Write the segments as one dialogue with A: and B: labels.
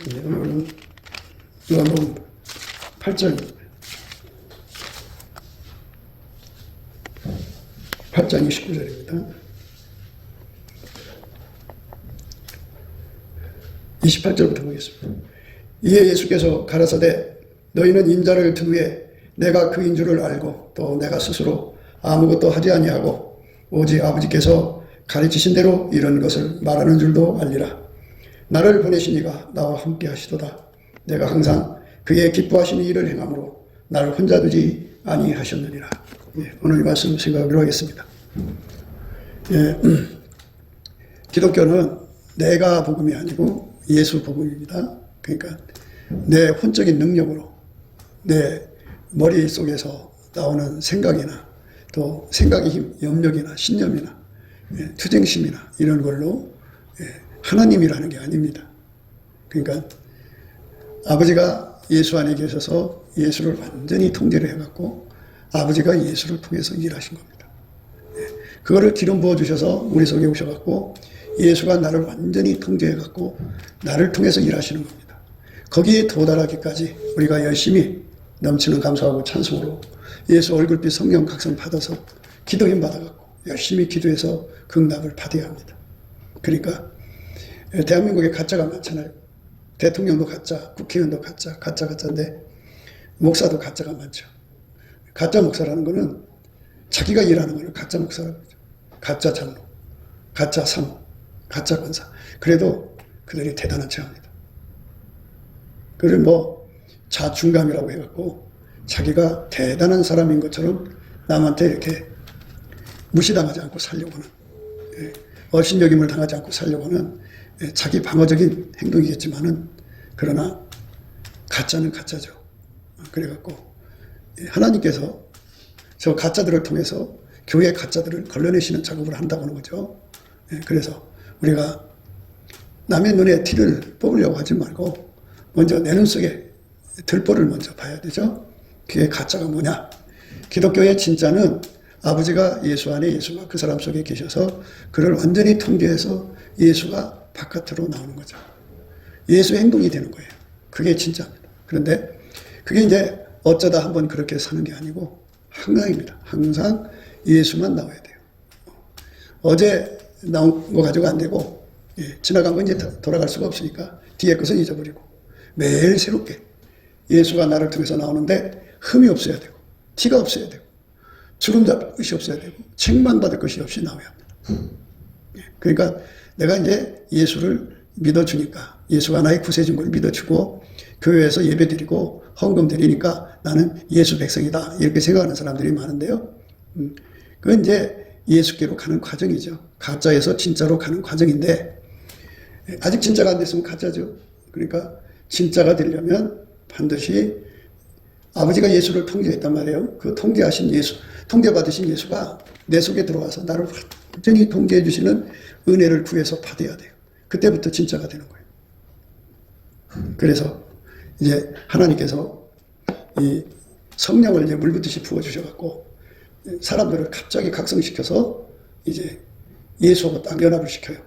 A: 오늘은 요한복음 8장 29절입니다. 28절부터 보겠습니다. 이에 예수께서 가라사대 너희는 인자를 든 후에 내가 그인 줄을 알고 또 내가 스스로 아무것도 하지 아니하고 오직 아버지께서 가르치신 대로 이런 것을 말하는 줄도 알리라. 나를 보내신 이가 나와 함께 하시도다. 내가 항상 그의 기뻐하시는 일을 행함으로 나를 혼자 두지 아니하셨느니라. 오늘 이 말씀 생각하기로 하겠습니다. 기독교는 내가 복음이 아니고 예수 복음입니다. 그러니까 내 혼적인 능력으로 내 머릿속에서 나오는 생각이나 또 생각의 힘, 염력이나 신념이나 투쟁심이나 이런 걸로 하나님이라는 게 아닙니다. 그러니까 아버지가 예수 안에 계셔서 예수를 완전히 통제를 해갖고 아버지가 예수를 통해서 일하신 겁니다. 그거를 기름 부어주셔서 우리 속에 오셔갖고 예수가 나를 완전히 통제해갖고 나를 통해서 일하시는 겁니다. 거기에 도달하기까지 우리가 열심히 넘치는 감사하고 찬송으로 예수 얼굴빛 성령 각성 받아서 기도 힘 받아갖고 열심히 기도해서 응답을 받아야 합니다. 그러니까 대한민국에 가짜가 많잖아요. 대통령도 가짜, 국회의원도 가짜, 가짜인데 목사도 가짜가 많죠. 가짜 목사라는 거는 자기가 일하는 거를 가짜 목사라고 하죠. 가짜 장로, 가짜 사모, 가짜 권사. 그래도 그들이 대단한 체 합니다. 그걸 자중감이라고 해갖고 자기가 대단한 사람인 것처럼 남한테 이렇게 무시당하지 않고 살려고 하는, 얼씬여김을 당하지 않고 살려고 하는 자기 방어적인 행동이겠지만은 그러나 가짜는 가짜죠. 그래갖고 하나님께서 저 가짜들을 통해서 교회 가짜들을 걸러내시는 작업을 한다고 하는 거죠. 그래서 우리가 남의 눈에 티를 뽑으려고 하지 말고 먼저 내 눈 속에 들보를 먼저 봐야 되죠. 그게 가짜가 뭐냐? 기독교의 진짜는 아버지가 예수 안에 예수가 그 사람 속에 계셔서 그를 완전히 통제해서 예수가 바깥으로 나오는 거죠. 예수의 행동이 되는 거예요. 그게 진짜입니다. 그런데 그게 이제 어쩌다 한번 그렇게 사는 게 아니고 항상입니다. 항상 예수만 나와야 돼요. 어제 나온 거 가지고 안 되고 지나간 건 이제 돌아갈 수가 없으니까 뒤에 것은 잊어버리고 매일 새롭게 예수가 나를 통해서 나오는데 흠이 없어야 되고 티가 없어야 되고 주름 잡을 것이 없어야 되고 책만 받을 것이 없이 나와야 합니다. 그러니까 내가 이제 예수를 믿어주니까 예수가 나의 구세주인 걸 믿어주고 교회에서 예배드리고 헌금 드리니까 나는 예수 백성이다 이렇게 생각하는 사람들이 많은데요. 그건 이제 예수께로 가는 과정이죠. 가짜에서 진짜로 가는 과정인데 아직 진짜가 안 됐으면 가짜죠. 그러니까 진짜가 되려면 반드시 아버지가 예수를 통제했단 말이에요. 그 통제하신 예수, 통제받으신 예수가 내 속에 들어와서 나를 완전히 통제해 주시는 은혜를 구해서 받아야 돼요. 그때부터 진짜가 되는 거예요. 그래서 이제 하나님께서 이 성령을 이제 물붓듯이 부어주셔갖고 사람들을 갑자기 각성시켜서 이제 예수하고 딱 연합을 시켜요.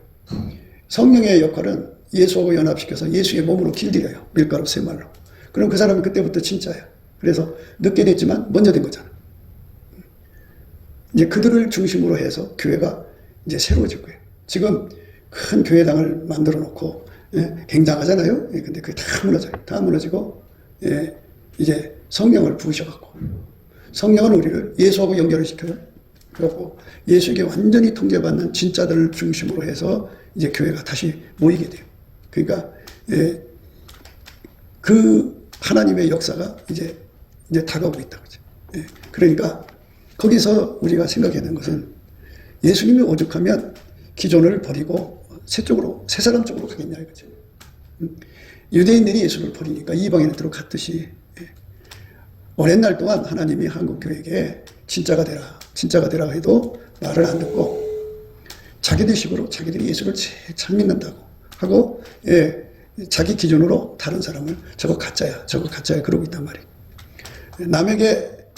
A: 성령의 역할은 예수하고 연합시켜서 예수의 몸으로 길들여요. 밀가루 새말로. 그럼 그 사람은 그때부터 진짜예요. 그래서 늦게 됐지만 먼저 된 거잖아. 이제 그들을 중심으로 해서 교회가 이제 새로워질 거예요. 지금 큰 교회당을 만들어 놓고 굉장하잖아요. 근데 그게 다 무너져요. 다 무너지고 이제 성령을 부으셔갖고 성령은 우리를 예수하고 연결을 시켜요. 그래갖고 예수에게 완전히 통제받는 진짜들을 중심으로 해서 이제 교회가 다시 모이게 돼요. 그러니까 그 하나님의 역사가 이제 다가오고 있다. 그죠? 그러니까 거기서 우리가 생각해야 되는 것은 예수님이 오죽하면 기존을 버리고 새 사람 쪽으로 가겠냐 이거죠. 유대인들이 예수를 버리니까 이방인들로 갔듯이 오랜 날 동안 하나님이 한국 교회에게 진짜가 되라 해도 말을 안 듣고 자기들 식으로 자기들이 예수를 잘 믿는다고 하고 자기 기준으로 다른 사람을 저거 가짜야 그러고 있단 말이에요. 남에게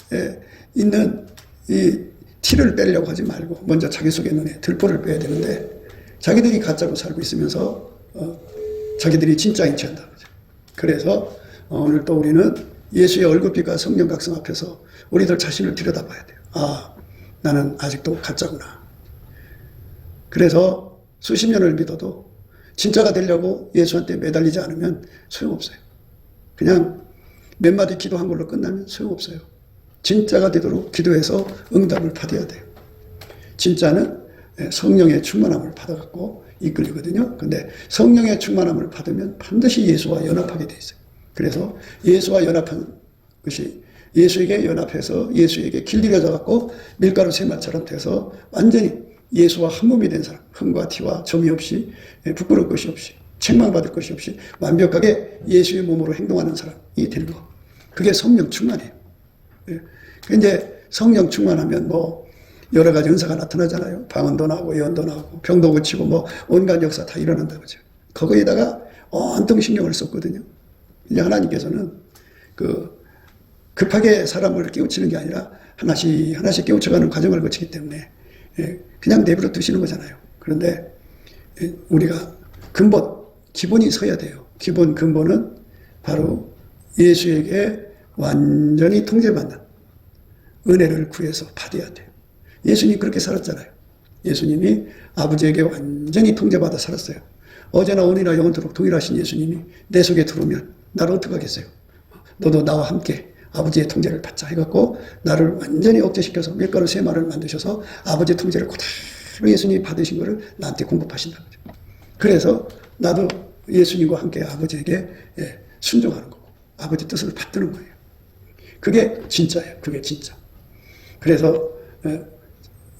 A: 있는 이 티를 빼려고 하지 말고 먼저 자기 속에 있는 들보를 빼야 되는데 자기들이 가짜로 살고 있으면서 자기들이 진짜인 체 한다는 거죠. 그래서 오늘 또 우리는 예수의 얼굴빛과 성령 각성 앞에서 우리들 자신을 들여다봐야 돼요. 아, 나는 아직도 가짜구나. 그래서 수십 년을 믿어도 진짜가 되려고 예수한테 매달리지 않으면 소용없어요. 그냥 몇 마디 기도한 걸로 끝나면 소용없어요. 진짜가 되도록 기도해서 응답을 받아야 돼요. 진짜는 성령의 충만함을 받아갖고 이끌리거든요. 근데 성령의 충만함을 받으면 반드시 예수와 연합하게 돼 있어요. 그래서 예수와 연합한 것이 예수에게 연합해서 예수에게 길들여져 갖고 밀가루 세마처럼 돼서 완전히 예수와 한 몸이 된 사람, 흠과 티와 점이 없이 부끄러울 것이 없이 책망받을 것이 없이 완벽하게 예수의 몸으로 행동하는 사람이 되는 거. 그게 성령 충만이에요. 이제 성령 충만하면 뭐 여러 가지 은사가 나타나잖아요. 방언도 나오고 예언도 나오고 병도 고치고 뭐 온갖 역사 다 일어난다고 그죠. 거기에다가 온통 신경을 썼거든요. 이제 하나님께서는 급하게 사람을 깨우치는 게 아니라 하나씩 하나씩 깨우쳐가는 과정을 거치기 때문에 그냥 내버려 두시는 거잖아요. 그런데 우리가 기본이 서야 돼요. 근본은 바로 예수에게 완전히 통제받는 은혜를 구해서 받아야 돼요. 예수님이 그렇게 살았잖아요. 예수님이 아버지에게 완전히 통제받아 살았어요. 어제나 오늘이나 영원토록 동일하신 예수님이 내 속에 들어오면 나를 어떻게 하겠어요? 너도 나와 함께 아버지의 통제를 받자 해갖고 나를 완전히 억제시켜서 밀가루 세 마리를 만드셔서 아버지의 통제를 그대로 예수님이 받으신 거를 나한테 공급하신다는 거죠. 그래서 나도 예수님과 함께 아버지에게 순종하는 거고 아버지 뜻을 받드는 거예요. 그게 진짜예요. 그게 진짜. 그래서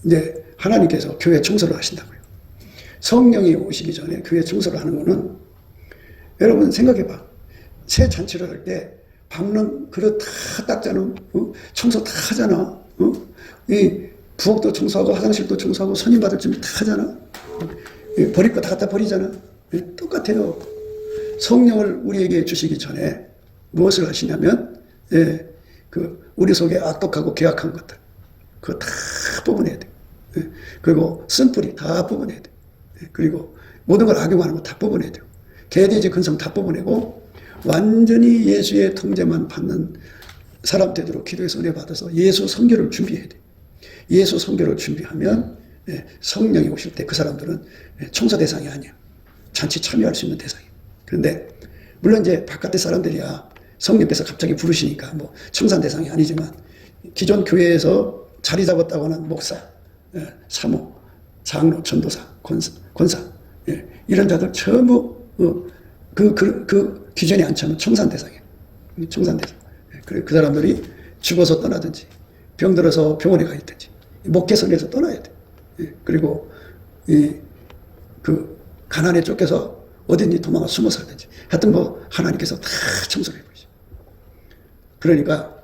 A: 이제 하나님께서 교회 청소를 하신다고요. 성령이 오시기 전에 교회 청소를 하는 거는 여러분 생각해봐. 새 잔치를 할 때 밟는 그릇 다 닦잖아. 청소 다 하잖아. 이 부엌도 청소하고 화장실도 청소하고 손님 받을 준비 다 하잖아. 버릴 거 다 갖다 버리잖아. 똑같아요. 성령을 우리에게 주시기 전에 무엇을 하시냐면 우리 속에 악독하고 계약한 것들 그거 다 뽑아내야 돼. 그리고 쓴뿌리 다 뽑아내야 돼. 그리고 모든 걸 악용하는 거 다 뽑아내야 돼요. 개돼지 근성 다 뽑아내고 완전히 예수의 통제만 받는 사람 되도록 기도해서 은혜 받아서 예수 선교를 준비해야 돼. 예수 선교를 준비하면 성령이 오실 때 그 사람들은 청소 대상이 아니야. 잔치 참여할 수 있는 대상이야. 그런데 물론 이제 바깥의 사람들이야 성령께서 갑자기 부르시니까 뭐 청산 대상이 아니지만 기존 교회에서 자리 잡았다고 하는 목사, 사모, 장로, 전도사, 권사 이런 자들 전부 그 기준에 안 차면 청산 대상이에요. 청산 대상. 그 사람들이 죽어서 떠나든지 병들어서 병원에 가 있든지 목회선에서 떠나야 돼. 그리고 가난에 쫓겨서 어딘지 도망가 숨어 살든지 하여튼 뭐 하나님께서 다 청소를 해버리죠. 그러니까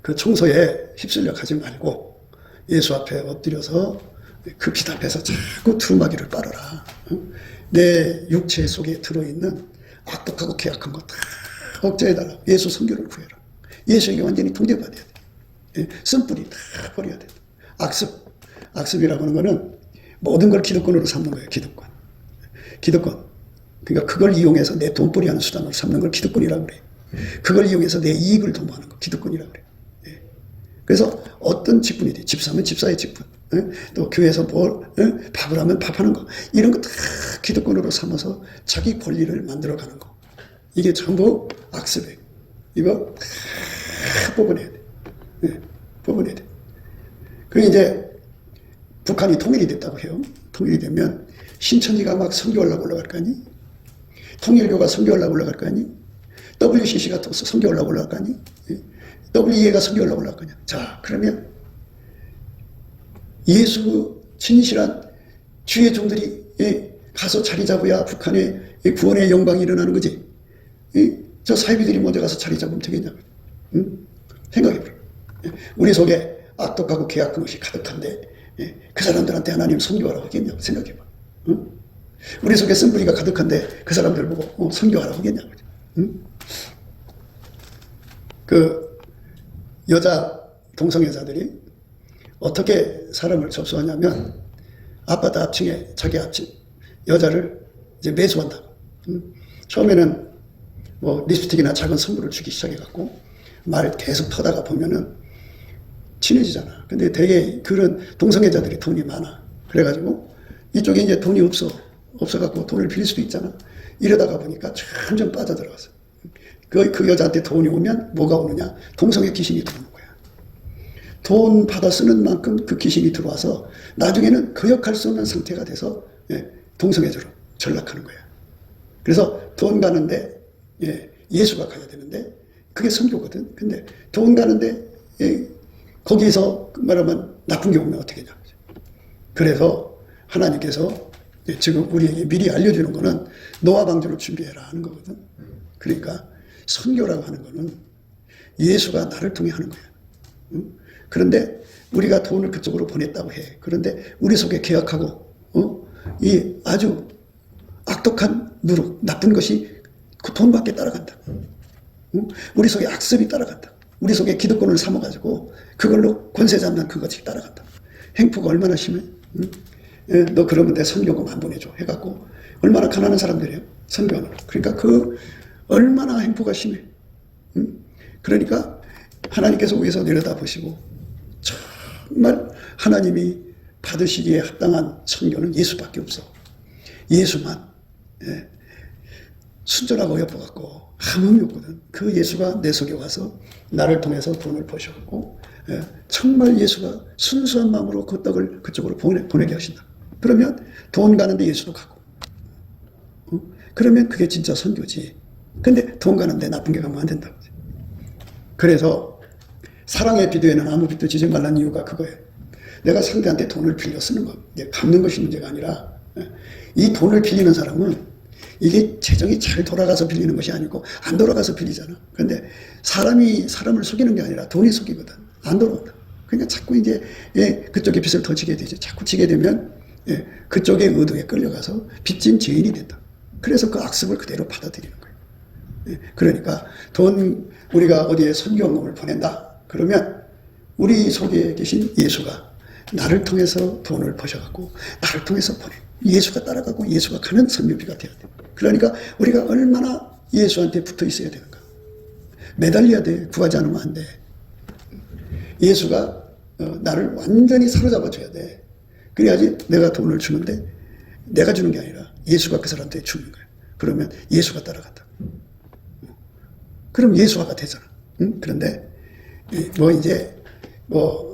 A: 그 청소에 휩쓸려 가지 말고 예수 앞에 엎드려서 그 빛 앞에서 자꾸 두루마기를 빨아라. 내 육체 속에 들어있는 악독하고 계약한 거 다 억제해달라. 예수 선교를 구해라. 예수에게 완전히 통제받아야 돼. 쓴뿌리 다 버려야 돼. 악습이라고 하는 거는 모든 걸 기득권으로 삼는 거예요. 기득권. 그러니까 그걸 이용해서 내 돈벌이 하는 수단으로 삼는 걸 기득권이라고 그래요. 그걸 이용해서 내 이익을 도모하는 거 기득권이라고 그래요. 그래서 어떤 직분이든 집사면 집사의 직분, 또 교회에서 밥을 하면 밥하는 거 이런 거 다 기득권으로 삼아서 자기 권리를 만들어가는 거 이게 전부 악습이에요. 이거 다 뽑아내야 돼. 뽑아내야 돼. 그게 이제 북한이 통일이 됐다고 해요. 통일이 되면 신천지가 막 선교하려고 올라갈 거 아니? 통일교가 선교하려고 올라갈 거 아니? WCC가 선교하려고 올라갈 거 아니? WEA가 선교하려고 올라갈 거냐? 자, 그러면 예수 진실한 주의 종들이 가서 자리 잡아야 북한의 구원의 영광이 일어나는 거지. 저 사이비들이 먼저 가서 자리 잡으면 되겠냐고. 생각해보라. 우리 속에 악독하고 계약한 것이 가득한데 그 사람들한테 하나님 선교하라고 하겠냐고 생각해봐. 우리 속에 쓴뿌리가 가득한데 그 사람들 보고 선교하라고 하겠냐고. 그 여자 동성애자들이 어떻게 사람을 접수하냐면 아파트 합층에 자기 합층 여자를 이제 매수한다. 처음에는 뭐 립스틱이나 작은 선물을 주기 시작해갖고 말 계속 터다가 보면은 친해지잖아. 근데 되게 그런 동성애자들이 돈이 많아. 그래가지고 이쪽에 이제 돈이 없어갖고 돈을 빌릴 수도 있잖아. 이러다가 보니까 점점 빠져들어갔어. 그 여자한테 돈이 오면 뭐가 오느냐? 동성애 귀신이 들어오는 거야. 돈 받아 쓰는 만큼 그 귀신이 들어와서 나중에는 거역할 수 없는 상태가 돼서 동성애자로 전락하는 거야. 그래서 돈 가는데 예수가 가야 되는데 그게 선교거든. 근데 돈 가는데 거기서 말하면 나쁜 게 오면 어떻게 되냐. 그래서 하나님께서 지금 우리에게 미리 알려주는 거는 노아 방주를 준비해라 하는 거거든. 그러니까 선교라고 하는 거는 예수가 나를 통해 하는 거야. 그런데 우리가 돈을 그쪽으로 보냈다고 해. 그런데 우리 속에 계약하고 이 아주 악독한 누룩, 나쁜 것이 그 돈밖에 따라간다. 우리 속에 악습이 따라간다. 우리 속에 기득권을 삼아가지고 그걸로 권세 잡는 그것이 따라간다. 행포가 얼마나 심해? 너 그러면 내 선교금 한 번 해줘 해갖고 얼마나 가난한 사람들이에요? 선교하느라. 그러니까 그 얼마나 행포가 심해. 그러니까 하나님께서 위에서 내려다보시고 정말 하나님이 받으시기에 합당한 선교는 예수밖에 없어. 예수만 순전하고 예뻐갖고 아무 의미 없거든. 그 예수가 내 속에 와서 나를 통해서 돈을 버셨고 정말 예수가 순수한 마음으로 그 떡을 그쪽으로 보내게 하신다. 그러면 돈 가는데 예수도 가고 그러면 그게 진짜 선교지. 근데 돈 가는데 나쁜 게 가면 안 된다고. 그래서 사랑의 비두에는 아무 빚도 지지 말라는 이유가 그거예요. 내가 상대한테 돈을 빌려 쓰는 거, 갚는 것이 문제가 아니라 이 돈을 빌리는 사람은 이게 재정이 잘 돌아가서 빌리는 것이 아니고 안 돌아가서 빌리잖아. 그런데 사람이 사람을 속이는 게 아니라 돈이 속이거든. 안 돌아온다. 그러니까 자꾸 이제 그쪽에 빚을 더 지게 되죠. 자꾸 지게 되면 그쪽의 의도에 끌려가서 빚진 죄인이 된다. 그래서 그 악습을 그대로 받아들이는 거예요. 그러니까 우리가 어디에 선교원금을 보낸다. 그러면 우리 속에 계신 예수가 나를 통해서 돈을 버셔갖고 나를 통해서 보내. 예수가 따라가고 예수가 가는 선교비가 되어야 돼. 그러니까 우리가 얼마나 예수한테 붙어 있어야 되는가. 매달려야 돼. 구하지 않으면 안 돼. 예수가 나를 완전히 사로잡아 줘야 돼. 그래야지 내가 돈을 주는데 내가 주는 게 아니라 예수가 그 사람한테 주는 거야. 그러면 예수가 따라간다. 그럼 예수화가 되잖아. 그런데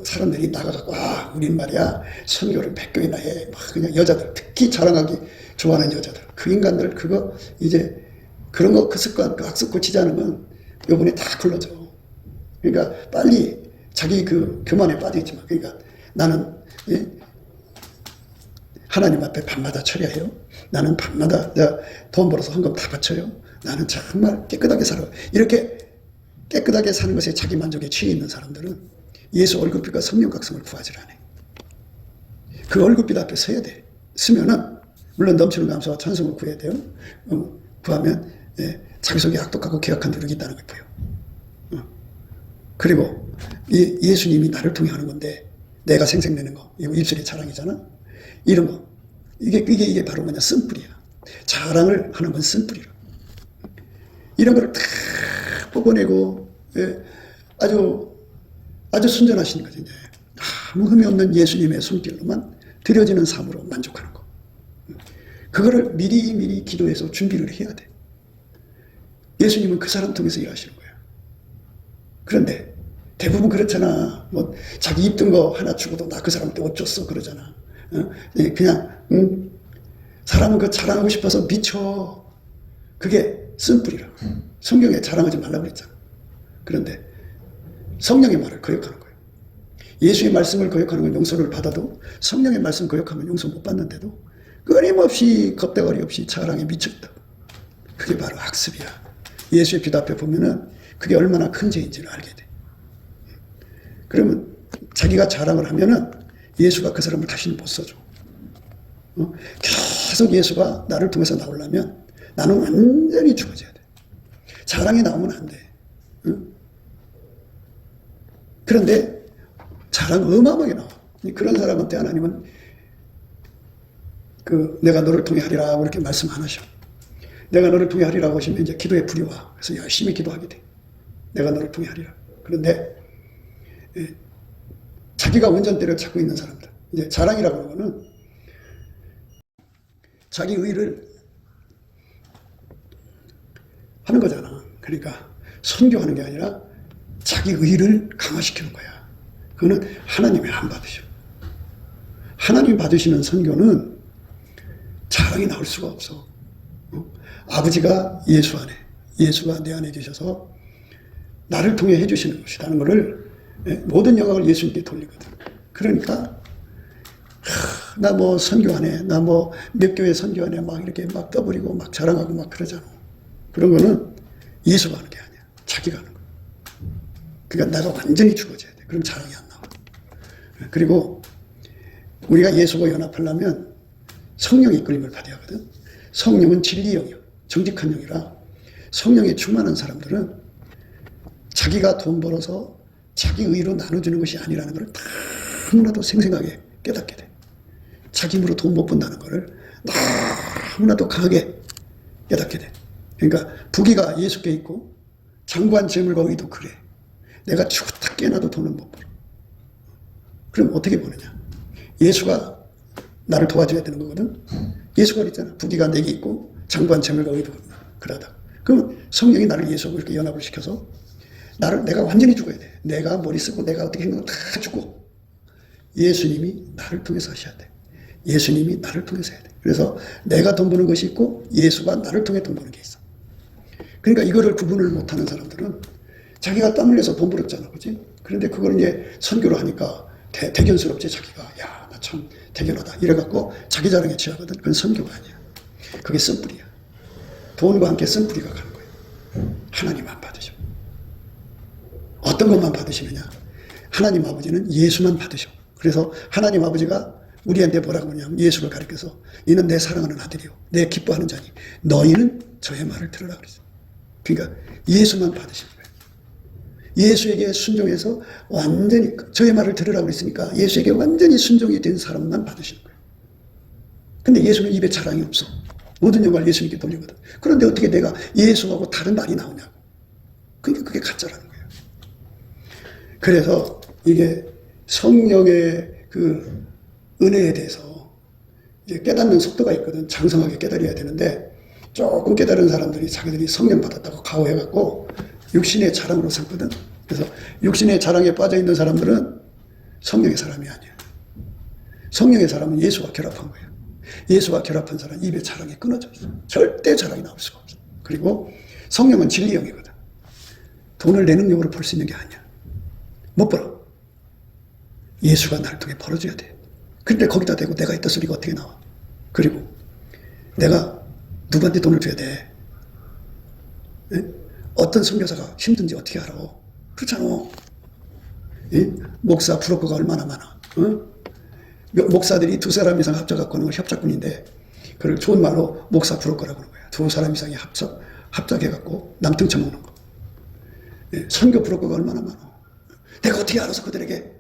A: 사람들이 나가갖고 우린 말이야 선교를 100교이나 해. 막 그냥 여자들 특히 자랑하기 좋아하는 여자들 그 인간들 그거 이제 그런 거 그 습관 그 악습 고치지 않으면 요번에 다 걸러져. 그러니까 빨리 자기 그 교만에 빠져있지만 그러니까 나는 하나님 앞에 밤마다 철야해요. 나는 밤마다 내가 돈 벌어서 헌금 다 바쳐요. 나는 정말 깨끗하게 살아. 이렇게 깨끗하게 사는 것에 자기 만족에 취해 있는 사람들은 예수 얼굴빛과 성령 각성을 구하지 않아. 그 얼굴빛 앞에 서야 돼. 쓰면은 물론 넘치는 감사와 찬송을 구해야 돼요. 구하면 자기 속에 악독하고 계약한 누룩이 있다는 걸 보여. 그리고 예수님이 나를 통해 하는 건데 내가 생색내는 거 이거 입술의 자랑이잖아. 이런 거 이게 바로 뭐냐 쓴뿌리야. 자랑을 하는 건 쓴뿌리라. 이런 거를 다 뽑아내고 아주 순전하신 거지. 아무 흠이 없는 예수님의 손길로만 드려지는 삶으로 만족하는 거. 그거를 미리 기도해서 준비를 해야 돼. 예수님은 그 사람 통해서 일하시는 거야. 그런데 대부분 그렇잖아. 뭐 자기 입던 거 하나 주고도 나 그 사람한테 옷 줬어 그러잖아. 그냥 사람은 그 자랑하고 싶어서 미쳐. 그게 쓴뿌리라. 성경에 자랑하지 말라고 그랬잖아. 그런데 성령의 말을 거역하는 거예요. 예수의 말씀을 거역하는 건 용서를 받아도 성령의 말씀 거역하면 용서 못 받는데도 끊임없이 겁대거리 없이 자랑에 미쳤다. 그게 바로 학습이야. 예수의 빛 앞에 보면은 그게 얼마나 큰 죄인지를 알게 돼. 그러면 자기가 자랑을 하면은 예수가 그 사람을 다시는 못 써줘. 계속 예수가 나를 통해서 나오려면 나는 완전히 죽어져야 돼. 자랑이 나오면 안 돼. 그런데 자랑 어마어마하게 나와. 그런 사람한테 하나님은 내가 너를 통해 하리라 그렇게 말씀 안 하셔. 내가 너를 통해 하리라고 하시면 이제 기도에 불이 와. 그래서 열심히 기도하게 돼. 내가 너를 통해 하리라. 그런데 자기가 원전대로 찾고 있는 사람들, 이제 자랑이라고 하는 거는 자기 의를 하는 거잖아. 그러니까 선교하는 게 아니라 자기 의를 강화시키는 거야. 그거는 하나님이 안 받으셔. 하나님 받으시는 선교는 자랑이 나올 수가 없어. 아버지가 예수 안에, 예수가 내 안에 계셔서 나를 통해 해주시는 것이라는 것을 모든 영광을 예수님께 돌리거든. 그러니까 나 뭐 선교 안에, 나 뭐 몇 교회 선교 안에 막 이렇게 막 떠버리고 막 자랑하고 막 그러잖아. 그런 거는 예수가 하는 게 아니야. 자기가 하는 거야. 그러니까 나가 완전히 죽어져야 돼. 그럼 자랑이 안 나와. 그리고 우리가 예수와 연합하려면 성령의 이끌림을 받아야 하거든. 성령은 진리의 영이요. 정직한 영이라 성령에 충만한 사람들은 자기가 돈 벌어서 자기 의로 나눠주는 것이 아니라는 걸 너무나도 생생하게 깨닫게 돼. 자기 힘으로 돈 못 번다는 것을 너무나도 강하게 깨닫게 돼. 그러니까 부귀가 예수께 있고 장관 재물과 의도 그래. 내가 죽었다 깨어나도 돈은 못 벌어. 그럼 어떻게 버느냐? 예수가 나를 도와줘야 되는 거거든. 예수가 그랬잖아. 부귀가 내게 있고 장관 재물과 의도 그러다. 그럼 성령이 나를 예수하고 이렇게 연합을 시켜서 내가 완전히 죽어야 돼. 내가 머리 쓰고 내가 어떻게 행동을 다 죽고 예수님이 나를 통해서 하셔야 돼. 예수님이 나를 통해서 해야 돼. 그래서 내가 돈 버는 것이 있고 예수가 나를 통해 돈 버는 게 있어. 그러니까 이거를 구분을 못하는 사람들은 자기가 땀 흘려서 돈 벌었잖아. 그지? 그런데 그걸 이제 선교로 하니까 대견스럽지. 자기가 야 나 참 대견하다 이래갖고 자기 자랑에 취하거든. 그건 선교가 아니야. 그게 쓴뿌리야. 돈과 함께 쓴뿌리가 가는 거야. 하나님 안 받으셔. 어떤 것만 받으시느냐? 하나님 아버지는 예수만 받으셔. 그래서 하나님 아버지가 우리한테 뭐라고 하냐면 예수를 가리켜서 이는 내 사랑하는 아들이요 내 기뻐하는 자니 너희는 저의 말을 들으라 그랬어. 그러니까 예수만 받으시는 거예요. 예수에게 순종해서 완전히 저의 말을 들으라고 그랬으니까 예수에게 완전히 순종이 된 사람만 받으시는 거예요. 근데 예수는 입에 자랑이 없어. 모든 영광을 예수님께 돌리거든. 그런데 어떻게 내가 예수하고 다른 말이 나오냐고. 그러니까 그게 가짜라는 거예요. 그래서 이게 성령의 그 은혜에 대해서 이제 깨닫는 속도가 있거든. 장성하게 깨달아야 되는데 조금 깨달은 사람들이 자기들이 성령 받았다고 가오해갖고 육신의 자랑으로 삼거든. 그래서 육신의 자랑에 빠져있는 사람들은 성령의 사람이 아니야. 성령의 사람은 예수와 결합한 거야. 예수와 결합한 사람은 입에 자랑이 끊어져 있어. 절대 자랑이 나올 수가 없어. 그리고 성령은 진리 영이거든. 돈을 내 능력으로 벌 수 있는 게 아니야. 못 벌어. 예수가 나를 통해 벌어줘야 돼. 근데 거기다 대고 내가 했다 소리가 어떻게 나와? 그리고 내가 누구한테 돈을 줘야 돼? 에? 어떤 선교사가 힘든지 어떻게 알아? 그렇잖아. 에? 목사 브로커가 얼마나 많아? 목사들이 두 사람 이상 합작하고 하는 건 협작군인데 그걸 좋은 말로 목사 브로커라고 하는 거야. 두 사람 이상이 합작해갖고 남 등쳐먹는 거. 에? 선교 브로커가 얼마나 많아? 내가 어떻게 알아서 그들에게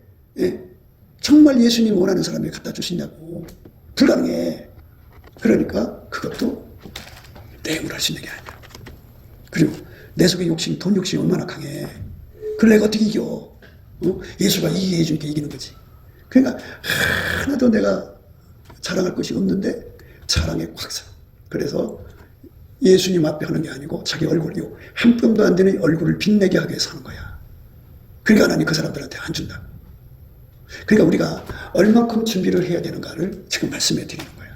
A: 정말 예수님 원하는 사람이 갖다 주시냐고. 불가능해. 그러니까 그것도 내 힘으로 할 수 있는 게 아니야. 그리고 내 속에 욕심, 돈 욕심이 얼마나 강해. 그걸 내가 어떻게 이겨? 예수가 이해해 주니까 이기는 거지. 그러니까 하나도 내가 자랑할 것이 없는데 자랑에 꽉 차. 그래서 예수님 앞에 하는 게 아니고 자기 얼굴이요. 한 뼘도 안 되는 얼굴을 빛내게 하게 해서 하는 거야. 그러니까 하나님 그 사람들한테 안 준다. 그러니까 우리가 얼만큼 준비를 해야 되는가를 지금 말씀해 드리는 거야.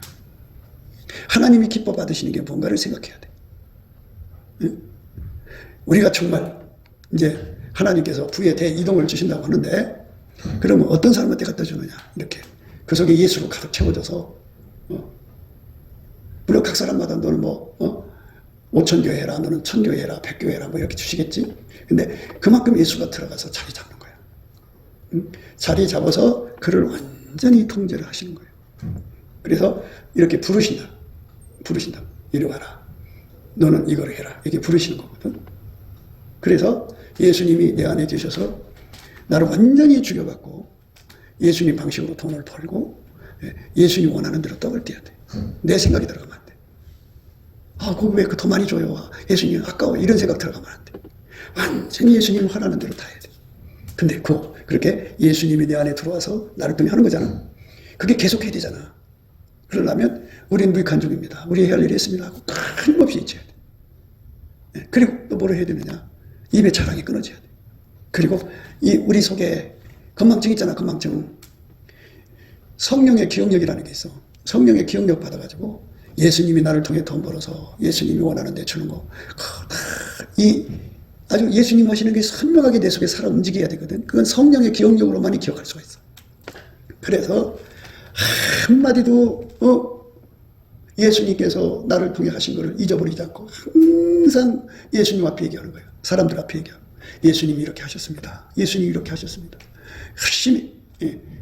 A: 하나님이 기뻐 받으시는 게 뭔가를 생각해야 돼. 응? 우리가 정말 이제 하나님께서 부의 대이동을 주신다고 하는데 그러면 어떤 사람한테 갖다 주느냐. 이렇게 그 속에 예수로 가득 채워져서 물론 각 사람마다 너는 뭐 5,000교회 해라, 너는 1,000교회 해라, 100교회 해라 뭐 이렇게 주시겠지. 근데 그만큼 예수가 들어가서 자리 잡는 거야. 자리 잡아서 그를 완전히 통제를 하시는 거예요. 그래서 이렇게 부르신다. 이리 와라. 너는 이걸 해라. 이렇게 부르시는 거거든. 그래서 예수님이 내 안에 계셔서 나를 완전히 죽여갖고 예수님 방식으로 돈을 벌고 예수님 원하는 대로 떡을 떼야 돼. 내 생각이 들어가면 안 돼. 그거 왜 더 많이 줘요? 예수님 아까워. 이런 생각 들어가면 안 돼. 완전히 예수님 하라는 대로 다 해야 돼. 근데 그렇게 예수님이 내 안에 들어와서 나를 통해 하는 거잖아. 그게 계속 해야 되잖아. 그러려면 우리는 무익한종입니다. 우리 해야 할 일이 있습니다 하고 끊임없이 잊어야 돼. 그리고 또 뭐를 해야 되느냐? 입의 자랑이 끊어져야 돼. 그리고 우리 속에 건망증 있잖아. 건망증. 성령의 기억력이라는 게 있어. 성령의 기억력 받아가지고 예수님이 나를 통해 돈 벌어서 예수님이 원하는 데 주는 거. 아주 예수님 하시는 게 선명하게 내 속에 살아 움직여야 되거든. 그건 성령의 기억력으로만이 기억할 수가 있어. 그래서 한마디도 예수님께서 나를 통해 하신 것을 잊어버리지 않고 항상 예수님 앞에 얘기하는 거예요. 사람들 앞에 얘기하고 예수님이 이렇게 하셨습니다. 예수님이 이렇게 하셨습니다. 열심히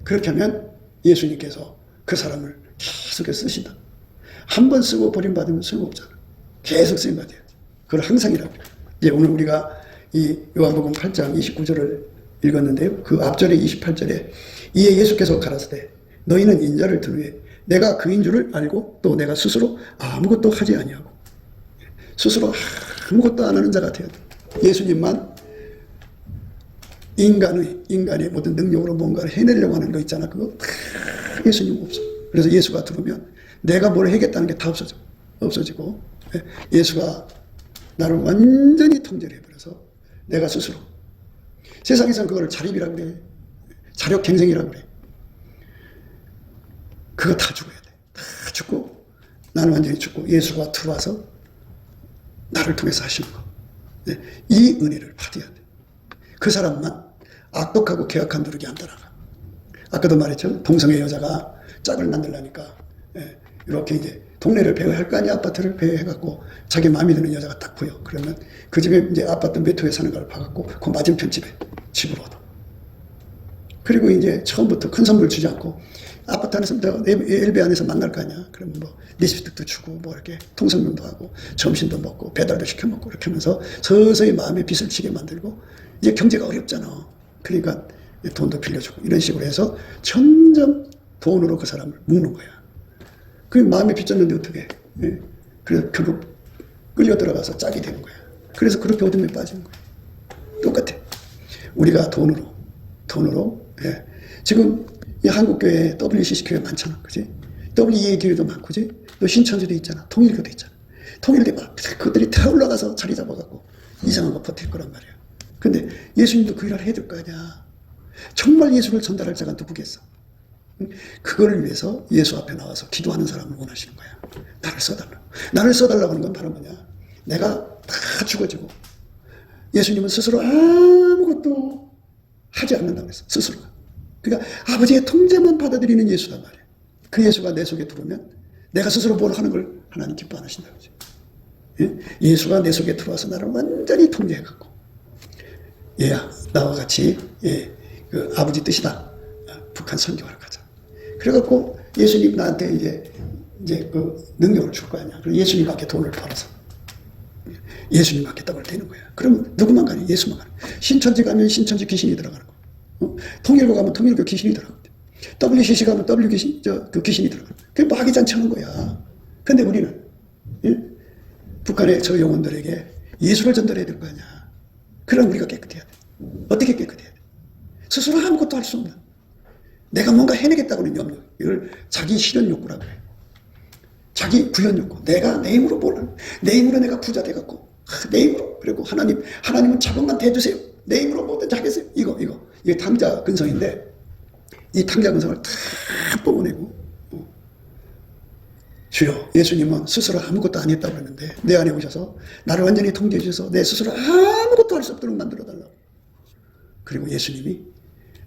A: 그렇게 하면 예수님께서 그 사람을 계속해서 쓰신다. 한 번 쓰고 버림받으면 소용없잖아. 계속 쓰임받아야 돼. 그걸 항상 이라고 해요. 이제 오늘 우리가 이 요한복음 8장 29절을 읽었는데요. 그 앞절에 28절에 이에 예수께서 가라사대 너희는 인자를 든 후에 내가 그인 줄을 알고 또 내가 스스로 아무것도 하지 아니하고 스스로 아무것도 안 하는 자 같아야 돼. 예수님만 인간의 모든 능력으로 뭔가를 해내려고 하는 거 있잖아. 그거 다 예수님 없어. 그래서 예수가 들어오면 내가 뭘 하겠다는 게 다 없어지고 예수가 나를 완전히 통제를 해버려서 내가 스스로 세상에서는 그걸 자립이라고 그래. 자력갱생이라고 그래. 그거 다 죽어야 돼. 다 죽고 나는 완전히 죽고 예수가 들어와서 나를 통해서 하시는 거. 이 은혜를 받아야 돼. 그 사람만 악독하고 계약한 누르기 안 따라가. 아까도 말했죠. 동성애 여자가 짝을 만들려니까 이렇게 이제 동네를 배회할 거 아니야. 아파트를 배회해갖고 자기 마음에 드는 여자가 딱 보여. 그러면 그 집에 이제 아파트 몇 호에 사는 걸 봐갖고 그 맞은편 집에 집으로 얻어. 그리고 이제 처음부터 큰 선물 주지 않고 아파트 안에서 엘베 안에서 만날 거 아니야. 그러면 뭐 리스트도 주고 뭐 이렇게 통성명도 하고 점심도 먹고 배달도 시켜 먹고 이렇게 하면서 서서히 마음에 빚을 지게 만들고 이제 경제가 어렵잖아. 그러니까 돈도 빌려주고 이런 식으로 해서 점점 돈으로 그 사람을 묶는 거야. 그 마음에 빚졌는데 어떻게? 그래서 결국 끌려 들어가서 짝이 되는 거야. 그래서 그렇게 어둠에 빠지는 거야. 똑같아. 우리가 돈으로 지금 이 한국교회 WCC 교회 많잖아. 그지? WEA 교회도 많고, 그지? 또 신천지도 있잖아. 통일교도 있잖아. 통일교 막 그들이 다 올라가서 자리 잡아갖고 이상한 거 버틸 거란 말이야. 근데 예수님도 그 일을 해야 될 거 아니야. 정말 예수를 전달할 자가 누구겠어? 그걸 위해서 예수 앞에 나와서 기도하는 사람을 원하시는 거야. 나를 써달라. 나를 써달라고 하는 건 바로 뭐냐? 내가 다 죽어지고 예수님은 스스로 아무것도 하지 않는다고 했어. 스스로가. 그러니까 아버지의 통제만 받아들이는 예수란 말이에요. 그 예수가 내 속에 들어오면 내가 스스로 뭘 하는 걸 하나님 기뻐 안 하신다고 하죠. 예수가 내 속에 들어와서 나를 완전히 통제해갖고 얘야 나와 같이 그 아버지 뜻이다. 북한 선교하러 가자. 그래갖고 예수님 나한테 이제 그 능력을 줄 거 아니야. 그리고 예수님밖에 돈을 벌어서 예수님밖에 떡을 대는 거야. 그러면 누구만 가니? 예수만 가니. 신천지 가면 신천지 귀신이 들어가는 거. 통일교 가면 통일교 귀신이 들어가는 거. WCC 가면 W 귀신, 그 귀신이 들어가는 거. 그게 마귀잔치 하는 거야. 근데 우리는 북한의 저 영혼들에게 예수를 전달해야 될 거 아니야. 그럼 우리가 깨끗해야 돼. 어떻게 깨끗해야 돼? 스스로 아무것도 할 수 없는 내가 뭔가 해내겠다고는 염려. 이걸 자기 실현 욕구라고 해. 자기 구현 욕구. 내가 내 힘으로 내 힘으로 내가 부자 돼갖고 내 힘으로. 그리고 하나님은 자본만 대주세요. 내 힘으로 뭐든지 하겠어요. 이게 탕자 근성인데 이 탕자 근성을 다 뽑아내고 주여 예수님은 스스로 아무것도 안 했다고 그랬는데 내 안에 오셔서 나를 완전히 통제해 주셔서 내 스스로 아무것도 할 수 없도록 만들어 달라고. 그리고 예수님이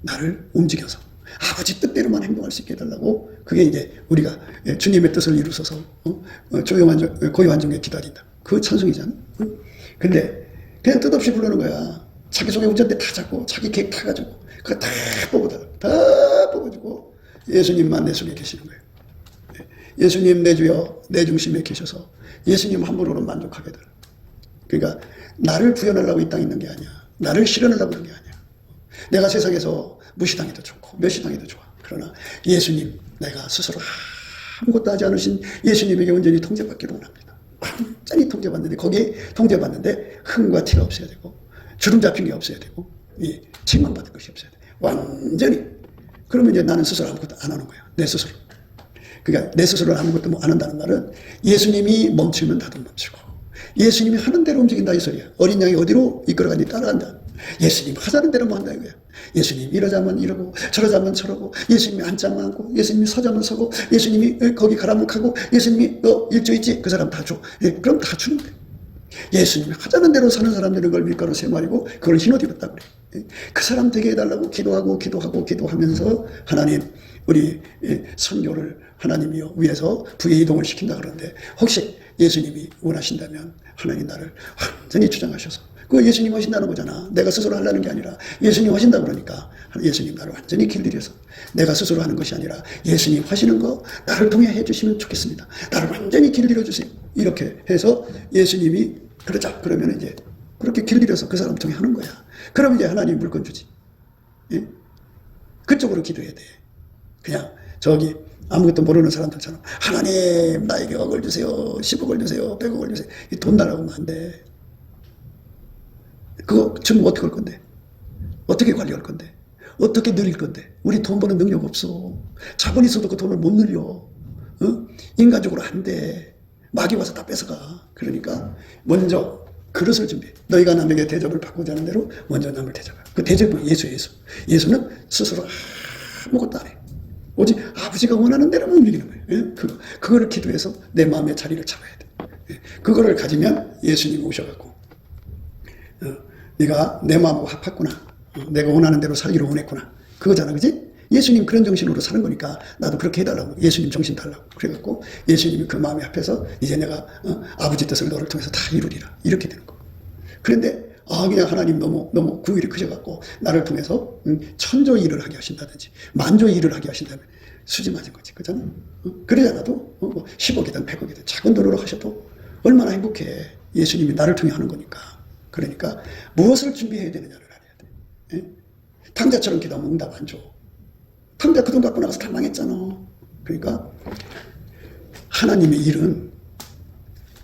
A: 나를 움직여서 아버지 뜻대로만 행동할 수 있게 해달라고. 그게 이제 우리가 주님의 뜻을 이루소서 고요한 중에 기다린다. 그 찬송이잖아. 근데 그냥 뜻없이 부르는 거야. 자기 속에 운전대 다 잡고 자기 계획 다 가지고 그거 다 뽑아주고 예수님만 내 속에 계시는 거예요. 예수님 내 주여 내 중심에 계셔서 예수님 한 분으로 만족하게 되라. 그러니까 나를 구현하려고 이 땅에 있는 게 아니야. 나를 실현하려고 하는 게 아니야. 내가 세상에서 무시당해도 좋고 멸시당해도 좋아. 그러나 예수님 내가 스스로 아무것도 하지 않으신 예수님에게 온전히 통제받기를 원합니다. 완전히 통제받는데, 거기에 통제받는데 흥과 티가 없어야 되고 주름 잡힌 게 없어야 되고 책망받을 것이 없어야 돼. 완전히. 그러면 이제 나는 스스로 아무것도 안 하는 거야. 내 스스로. 그러니까 내 스스로 아무것도 안 한다는 말은 예수님이 멈추면 나도 멈추고 예수님이 하는 대로 움직인다 이 소리야. 어린 양이 어디로 이끌어가니 따라간다. 예수님 하자는 대로만 한다 이거야. 예수님 이러자면 이러고 저러자면 저러고 예수님이 앉자면 앉고 예수님이 서자면 서고 예수님이 거기 가라면 가고 예수님이 일조 있지 그 사람 다 줘. 그럼 다 주는 거야. 예수님이 하자는 대로 사는 사람들은 걸 밀가루 세 마리고 그걸 흰옷 입었다 그래. 그 사람 되게 해달라고 기도하면서 하나님 우리 선교를 하나님이 위해서 부의 이동을 시킨다 그러는데 혹시 예수님이 원하신다면 하나님 나를 완전히 주장하셔서 그거 예수님 하신다는 거잖아. 내가 스스로 하려는 게 아니라 예수님 하신다 그러니까 예수님 나를 완전히 길들여서 내가 스스로 하는 것이 아니라 예수님 하시는 거 나를 통해 해주시면 좋겠습니다. 나를 완전히 길들여 주세요. 이렇게 해서 예수님이 그러자 그러면 이제 그렇게 길들여서 그 사람 통해 하는 거야. 그럼 이제 하나님 물건 주지. 예? 그쪽으로 기도해야 돼. 그냥 저기 아무것도 모르는 사람들처럼 하나님 나에게 억을 주세요. 10억을 주세요. 100억을 주세요. 돈 달라고 하면 안 돼. 그거 전부 어떻게 할 건데? 어떻게 관리할 건데? 어떻게 늘릴 건데? 우리 돈 버는 능력 없어. 자본 있어도 그 돈을 못 늘려. 인간적으로 안 돼. 마귀 와서 다 뺏어가. 그러니까 먼저 그릇을 준비해. 너희가 남에게 대접을 받고자 하는 대로 먼저 남을 대접해. 그 대접은 예수. 예수는 스스로 아무것도 안 해. 오직 아버지가 원하는 대로만 움직이는 거예요. 그거를 기도해서 내 마음의 자리를 잡아야 돼. 그거를 가지면 예수님이 오셔갖고 네가 내 마음하고 합했구나. 내가 원하는 대로 살기로 원했구나. 그거잖아, 그지? 예수님 그런 정신으로 사는 거니까 나도 그렇게 해달라고. 예수님 정신 달라고. 그래갖고 예수님이 그 마음에 합해서 이제 내가 아버지 뜻을 너를 통해서 다 이루리라. 이렇게 되는 거. 그런데 그냥 하나님 너무 구일이 크셔갖고 나를 통해서 천조 일을 하게 하신다든지 만조 일을 하게 하신다면 수지 맞은 거지. 그잖아. 그러지 않아도 10억이든 100억이든 작은 돈으로 하셔도 얼마나 행복해. 예수님이 나를 통해 하는 거니까. 그러니까 무엇을 준비해야 되느냐를 알아야 돼. 탕자처럼 기도하면 응답 안 줘. 탕자 그 돈 갖고 나가서 다 망했잖아. 그러니까 하나님의 일은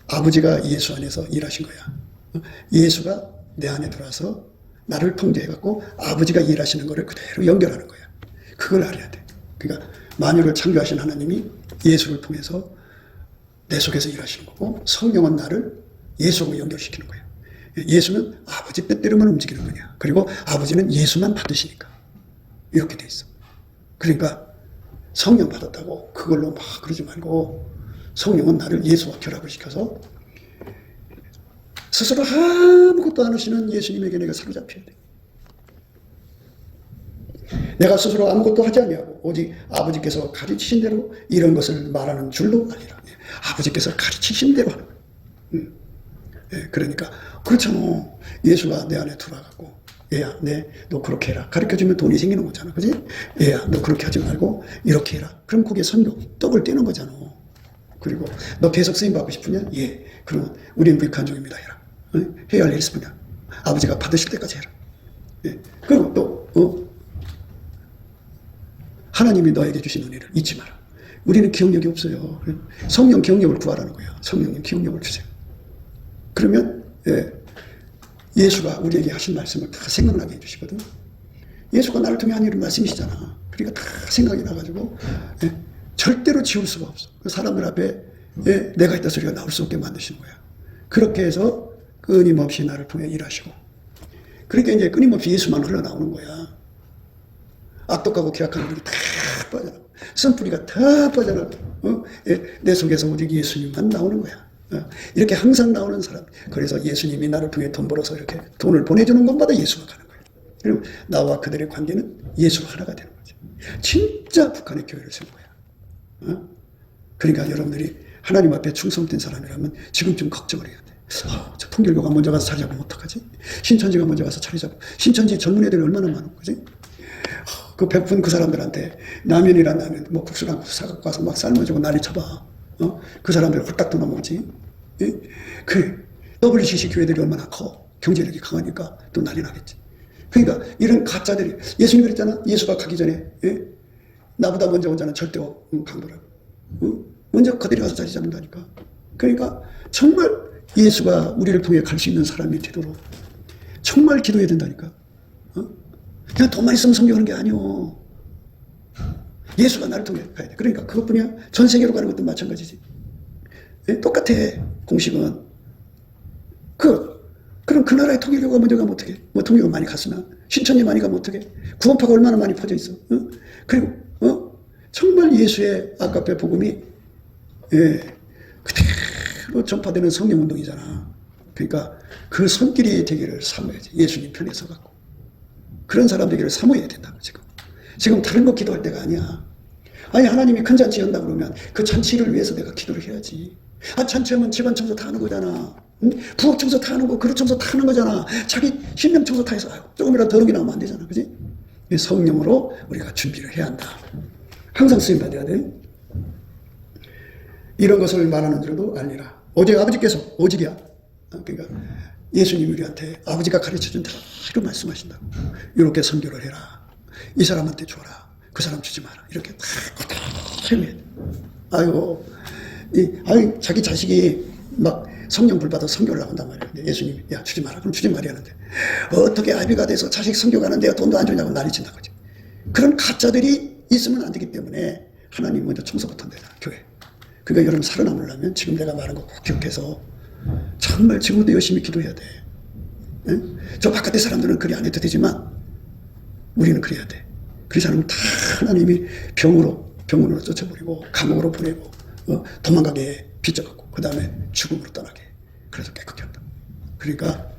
A: 아버지가 예수 안에서 일하신 거야. 예수가 내 안에 들어와서 나를 통제해갖고 아버지가 일하시는 거를 그대로 연결하는 거야. 그걸 알아야 돼. 그러니까 만유를 창조하신 하나님이 예수를 통해서 내 속에서 일하시는 거고 성령은 나를 예수하고 연결시키는 거야. 예수는 아버지 뜻대로만 움직이는 거냐. 그리고 아버지는 예수만 받으시니까. 이렇게 돼 있어. 그러니까 성령 받았다고 그걸로 막 그러지 말고 성령은 나를 예수와 결합을 시켜서 스스로 아무것도 안 하시는 예수님에게 내가 사로잡혀야 돼. 내가 스스로 아무것도 하지 아니하고 오직 아버지께서 가르치신 대로 이런 것을 말하는 줄로 아니라 아버지께서 가르치신 대로 하는 거예요. 그러니까 그렇잖아. 예수가 내 안에 들어와갖고 얘야 너 그렇게 해라. 가르쳐주면 돈이 생기는 거잖아. 그지? 얘야 너 그렇게 하지 말고 이렇게 해라. 그럼 그게 선교 떡을 떼는 거잖아. 그리고 너 계속 쓰임 받고 싶으냐? 예. 그러면 우리는 북한족입니다 해라. 해야 할 일 있습니다. 아버지가 받으실 때까지 해라. 그리고 또 하나님이 너에게 주신 은혜를 잊지 마라. 우리는 기억력이 없어요. 성령 기억력을 구하라는 거야. 성령님 기억력을 주세요. 그러면 예수가 우리에게 하신 말씀을 다 생각나게 해주시거든. 예수가 나를 통해 한 일은 말씀이시잖아. 그러니까 다 생각이 나가지고 절대로 지울 수가 없어. 그 사람들 앞에 내가 했다 소리가 나올 수 없게 만드시는 거야. 그렇게 해서 끊임없이 나를 통해 일하시고 그러니까 이제 끊임없이 예수만 흘러나오는 거야. 악독하고 계약하는 분이 다 빠져나가고 쓴뿌리가 다 빠져나가고 내 속에서 오직 예수님만 나오는 거야. 이렇게 항상 나오는 사람. 그래서 예수님이 나를 통해 돈 벌어서 이렇게 돈을 보내주는 곳마다 예수가 가는 거예요. 그리고 나와 그들의 관계는 예수가 하나가 되는 거죠. 진짜 북한의 교회를 세운 거야. 그러니까 여러분들이 하나님 앞에 충성된 사람이라면 지금쯤 걱정을 해야 돼. 저 통결교가 먼저 가서 자리 잡으면 어떡하지? 신천지가 먼저 가서 자리 잡고 신천지 젊은 애들이 얼마나 많은 거지? 그 백분 그 사람들한테 라면이란 라면 뭐 국수랑 사갖고 가서 막 삶아주고 난리 쳐봐. 그 사람들 홀딱 도망오지. 그래. WCC 교회들이 얼마나 커. 경제력이 강하니까 또 난리 나겠지. 그러니까 이런 가짜들이 예수님 그랬잖아. 예수가 가기 전에 나보다 먼저 온 자는 절대 강도라고. 먼저 그들이 가서 자리 잡는다니까. 그러니까 정말 예수가 우리를 통해 갈 수 있는 사람이 되도록 정말 기도해야 된다니까. 그냥 돈만 있으면 성경하는 게 아니오. 예수가 나를 통해 가야 돼. 그러니까 그것뿐이야. 전 세계로 가는 것도 마찬가지지. 예? 똑같아. 공식은. 그럼 그 나라에 통일교가 먼저 가면 어떡해? 뭐 통일교 많이 갔으나 신천지 많이 가면 어떡해? 구원파가 얼마나 많이 퍼져 있어. 그리고 정말 예수의 아까페 복음이 그대로 전파되는 성령운동이잖아. 그러니까 그 손길이 되기를 사모야지. 예수님 편에 서갖고. 그런 사람 되기를 사모해야 된다. 지금 다른 거 기도할 때가 아니야. 아니 하나님이 큰 잔치 한다 그러면 그 잔치를 위해서 내가 기도를 해야지. 잔치하면 집안 청소 다 하는 거잖아. 응? 부엌 청소 다 하는 거, 그릇 청소 다 하는 거잖아. 자기 신명 청소 다 해서 조금이라도 더러운 게 나오면 안 되잖아. 그지? 성령으로 우리가 준비를 해야 한다. 항상 쓰임 받아야 돼. 이런 것을 말하는 줄도 알리라. 오직 아버지께서 오직이야. 그러니까 예수님이 우리한테 아버지가 가르쳐준 대로 말씀하신다고. 이렇게 선교를 해라. 이 사람한테 줘라. 그 사람 주지 마라. 이렇게 다 해야 아이고, 자기 자식이 막 성령 불 받아 선교를 나온단 말이야. 근데 예수님이 야 주지 마라. 그럼 주지 말이 하는데 어떻게 아비가 돼서 자식 선교 가는데 돈도 안 주냐고 난리친다고 거지. 그런 가짜들이 있으면 안 되기 때문에 하나님 먼저 청소부터 한다. 교회. 그러니까 여러분 살아남으려면 지금 내가 말한 거 꼭 기억해서 정말 지금도 열심히 기도해야 돼. 응? 저 바깥의 사람들은 그리 안 해도 되지만 우리는 그래야 돼. 그 사람은 다 하나님이 병으로 쫓아버리고 감옥으로 보내고 도망가게 빚져갖고 그 다음에 죽음으로 떠나게. 그래서 깨끗게 한다. 그러니까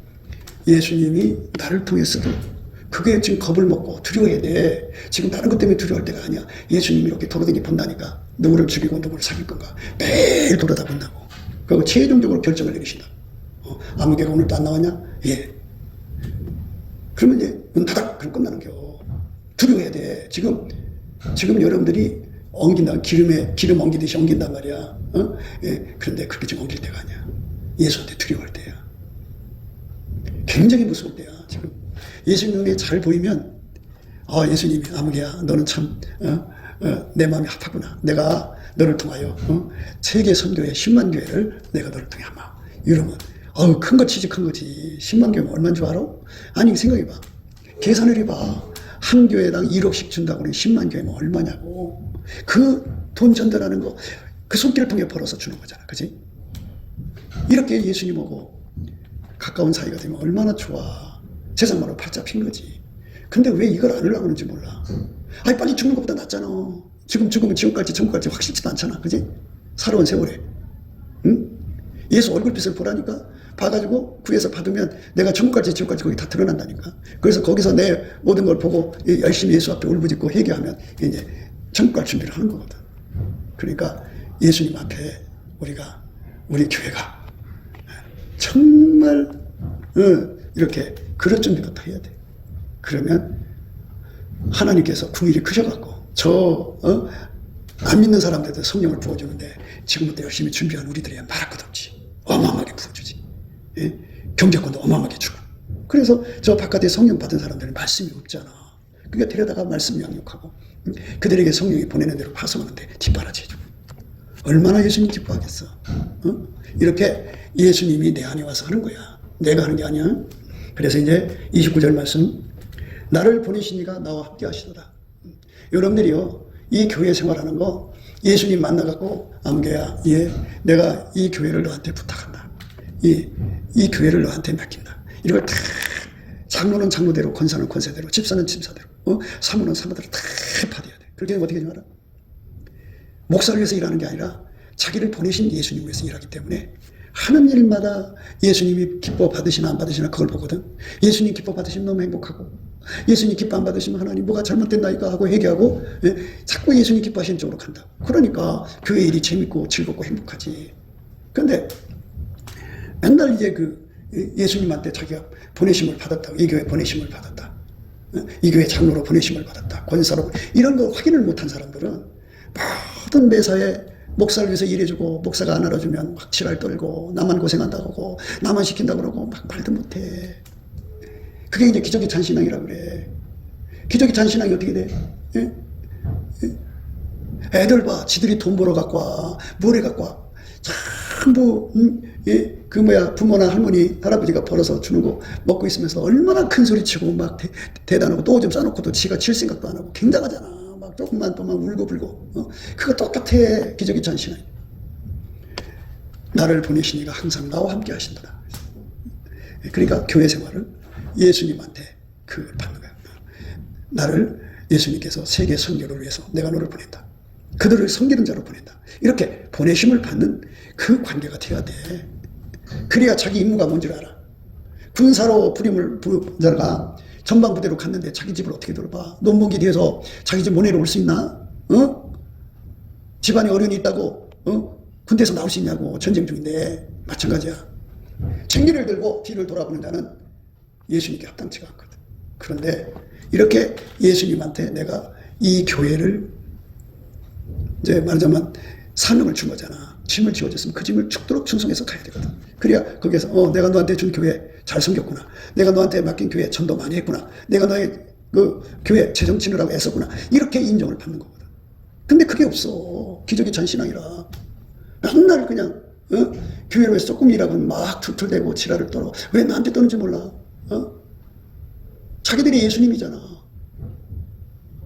A: 예수님이 나를 통해서도 그게 지금 겁을 먹고 두려워해야 돼. 지금 다른 것 때문에 두려워할 때가 아니야. 예수님이 이렇게 돌아다니 본다니까. 누구를 죽이고 누구를 살릴 건가. 매일 돌아다 본다고. 그리고 최종적으로 결정을 내리신다. 아무개가 오늘 또 안 나왔냐? 예. 그러면 이제 문 닫아. 그럼 끝나는 겨. 두려워해야 돼. 지금 여러분들이 엉긴다. 기름 엉기듯이 엉긴단 말이야. 예. 그런데 그렇게 지금 엉길 때가 아니야. 예수한테 두려워할 때야. 굉장히 무서울 때야. 지금 예수님 눈에 잘 보이면 예수님이 아무개야 너는 참 내 마음이 합하구나. 내가 너를 통하여 세계 선교의 10만 교회를 내가 너를 통해 하마. 이러면 큰 거치지 큰 거지. 10만 교회면 얼마인 줄 알아? 아니 생각해봐. 계산을 해봐. 한 교회당 1억씩 준다고 그러면 10만 교회면 얼마냐고. 그 돈 전달하는 거 그 손길을 통해 벌어서 주는 거잖아. 그지? 이렇게 예수님하고 가까운 사이가 되면 얼마나 좋아. 세상만으로 팔자 핀 거지. 근데 왜 이걸 안 하려고 하는지 몰라. 빨리 죽는 것보다 낫잖아. 지금 죽으면 지옥 갈지 천국 갈지 확실치도 않잖아. 그지? 살아온 세월에. 응? 예수 얼굴빛을 보라니까. 봐가지고 구해서 받으면 내가 천국 갈지 지옥 갈지 거기 다 드러난다니까. 그래서 거기서 내 모든 걸 보고 열심히 예수 앞에 울부짖고 회개하면 이제 천국 갈 준비를 하는 거거든. 그러니까 예수님 앞에 우리 교회가 정말 이렇게 그럴 준비부터 해야 돼. 그러면 하나님께서 궁일이 크셔갖고 안 믿는 사람들한테 성령을 부어주는데 지금부터 열심히 준비한 우리들이 말할 것 없지. 어마어마하게 부어주지. 예? 경제권도 어마어마하게 주고. 그래서 저 바깥에 성령 받은 사람들은 말씀이 없잖아. 그러니까 데려다가 말씀 양육하고 그들에게 성령이 보내는 대로 파송하는데 뒷바라지 해주고. 얼마나 예수님 기뻐하겠어. 이렇게 예수님이 내 안에 와서 하는 거야. 내가 하는 게 아니야. 그래서 이제 29절 말씀. 나를 보내신 이가 나와 함께 하시더라. 여러분들이요. 이 교회 생활하는 거 예수님 만나갖고 아무개야. 내가 이 교회를 너한테 부탁한다. 이 교회를 너한테 맡긴다. 이걸 다 장로는 장로대로 권사는 권세대로 집사는 집사대로 사모는 사모대로 다 받아야 돼. 그렇게 되면 어떻게 되냐 알아? 목사를 위해서 일하는 게 아니라 자기를 보내신 예수님 위해서 일하기 때문에 하는 일마다 예수님이 기뻐 받으시나 안 받으시나 그걸 보거든. 예수님 기뻐 받으시면 너무 행복하고 예수님 기뻐 안 받으시면 하나님 뭐가 잘못됐나 이거 하고 회개하고 자꾸 예수님 기뻐하시는 쪽으로 간다. 그러니까 교회 일이 재밌고 즐겁고 행복하지. 그런데 맨날 이제 예수님한테 자기가 보내심을 받았다. 이 교회 보내심을 받았다. 이 교회 장로로 보내심을 받았다. 권사로 이런 거 확인을 못한 사람들은 모든 매사에 목사를 위해서 일해주고 목사가 안 알아주면 막 지랄 떨고 나만 고생한다고 하고 나만 시킨다고 그러고 막 말도 못해. 그게 이제 기적의 잔신앙이라고 그래. 기적의 잔신앙이 어떻게 돼? 예? 애들 봐. 지들이 돈 벌어 갖고 와. 뭘 해 갖고 와. 전부 그 뭐야 부모나 할머니 할아버지가 벌어서 주는 거 먹고 있으면서 얼마나 큰 소리 치고 막 대단하고 또 좀 싸놓고도 지가 칠 생각도 안 하고 굉장하잖아. 막 조금만 또 막 울고 불고 그거 똑같아. 기적이 전신은 나를 보내신 이가 항상 나와 함께 하신다. 그러니까 교회 생활을 예수님한테 그걸 받는 거야. 나를 예수님께서 세계 선교를 위해서 내가 너를 보낸다. 그들을 섬기는 자로 보낸다. 이렇게 보내심을 받는 그 관계가 돼야 돼. 그래야 자기 임무가 뭔지를 알아. 군사로 부림을 부른 자가 전방부대로 갔는데 자기 집을 어떻게 돌봐? 논문기 뒤에서 자기 집 모내러 올 수 있나? 집안에 어른이 있다고 군대에서 나올 수 있냐고. 전쟁 중인데 마찬가지야. 챙기를 들고 뒤를 돌아보는 자는 예수님께 합당치가 않거든. 그런데 이렇게 예수님한테 내가 이 교회를 이제 말하자면 사명을 준 거잖아. 짐을 지어줬으면 그 짐을 죽도록 충성해서 가야 되거든. 그래야 거기에서 내가 너한테 준 교회 잘 섬겼구나. 내가 너한테 맡긴 교회 전도 많이 했구나. 내가 너의 그 교회 재정 치느라고 애썼구나. 이렇게 인정을 받는 거거든. 근데 그게 없어. 기적의 전신앙이라. 맨날 그냥 교회로 해서 조금 일하고 막 툴툴대고 지랄을 떨어. 왜 나한테 떠는지 몰라. 자기들이 예수님이잖아.